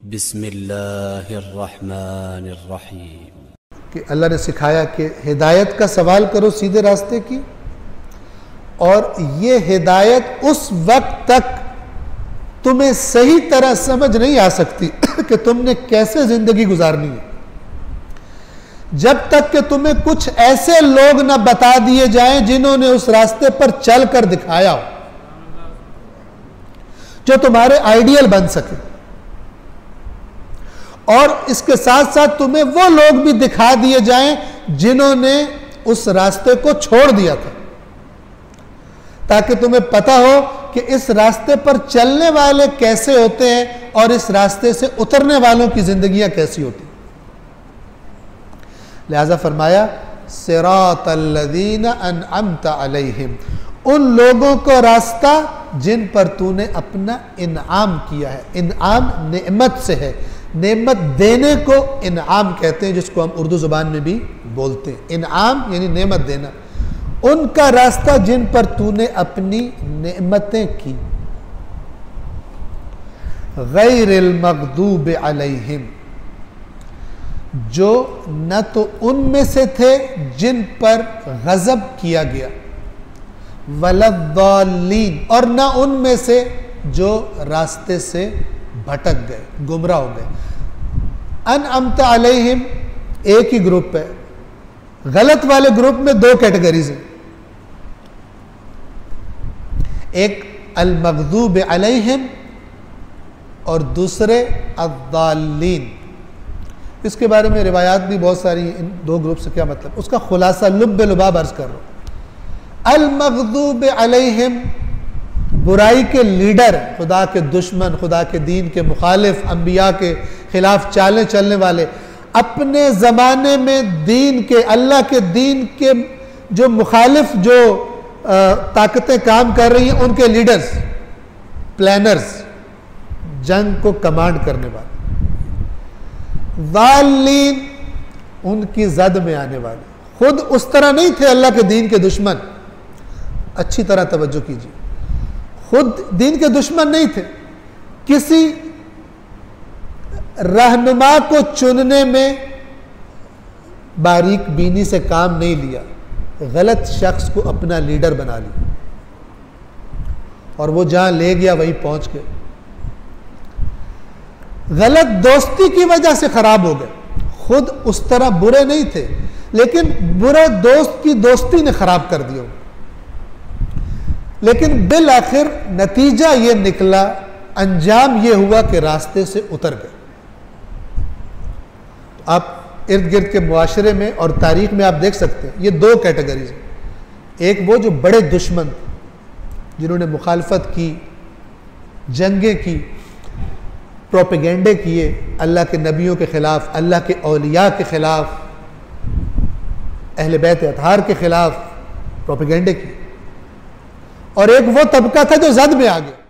بسم اللہ الرحمن الرحیم کہ اللہ نے سکھایا کہ ہدایت کا سوال کرو سیدھے راستے کی، اور یہ ہدایت اس وقت تک تمہیں صحیح طرح سمجھ نہیں آ سکتی کہ تم نے کیسے زندگی گزارنی ہے جب تک کہ تمہیں کچھ ایسے لوگ نہ بتا دیے جائیں جنہوں نے اس راستے پر چل کر دکھایا ہو، جو تمہارے آئیڈیل بن سکے، اور اس کے ساتھ ساتھ تمہیں وہ لوگ بھی دکھا دیے جائیں جنہوں نے اس راستے کو چھوڑ دیا تھا، تاکہ تمہیں پتا ہو کہ اس راستے پر چلنے والے کیسے ہوتے ہیں اور اس راستے سے اترنے والوں کی زندگیاں کیسی ہوتی ہیں۔ لہذا فرمایا صراط الذین انعمت علیہم، ان لوگوں کو راستہ جن پر تو نے اپنا انعام کیا ہے۔ انعام نعمت سے ہے، نعمت دینے کو انعام کہتے ہیں، جس کو ہم اردو زبان میں بھی بولتے ہیں۔ انعام یعنی نعمت دینا، ان کا راستہ جن پر تو نے اپنی نعمتیں کی۔ غیر المغضوب علیہم، جو نہ تو ان میں سے تھے جن پر غضب کیا گیا، ولا الضالین، اور نہ ان میں سے جو راستے سے بھٹک گئے، گمراہ ہو گئے۔ انعمت علیہم ایک ہی گروپ ہے، غلط والے گروپ میں دو کیٹیگریز ہیں، ایک المغضوب علیہم اور دوسرے الضالین۔ اس کے بارے میں روایات بھی بہت ساری ہیں، ان دو گروپ سے کیا مطلب، اس کا خلاصہ لب لباب عرض کر رہا ہوں۔ المغضوب علیہم برائی کے لیڈر، خدا کے دشمن، خدا کے دین کے مخالف، انبیاء کے خلاف چالیں چلنے والے، اپنے زمانے میں دین کے، اللہ کے دین کے جو مخالف جو طاقتیں کام کر رہی ہیں، ان کے لیڈرز، پلانرز، جنگ کو کمانڈ کرنے والے۔ ضالین، ان کی زد میں آنے والے، خود اس طرح نہیں تھے اللہ کے دین کے دشمن، اچھی طرح توجہ کیجیے، خود دین کے دشمن نہیں تھے، کسی رہنما کو چننے میں باریک بینی سے کام نہیں لیا، غلط شخص کو اپنا لیڈر بنا لیا، اور وہ جہاں لے گیا وہیں پہنچ گئے۔ غلط دوستی کی وجہ سے خراب ہو گئے، خود اس طرح برے نہیں تھے، لیکن برے دوست کی دوستی نے خراب کر دیا، لیکن بالآخر نتیجہ یہ نکلا، انجام یہ ہوا کہ راستے سے اتر گئے۔ آپ ارد گرد کے معاشرے میں اور تاریخ میں آپ دیکھ سکتے ہیں، یہ دو کیٹیگریز ہیں، ایک وہ جو بڑے دشمن جنہوں نے مخالفت کی، جنگیں کی، پروپیگنڈے کیے اللہ کے نبیوں کے خلاف، اللہ کے اولیاء کے خلاف، اہل بیت اطہار کے خلاف پروپیگنڈے کیے، اور ایک وہ طبقہ تھا جو زد میں آ گیا۔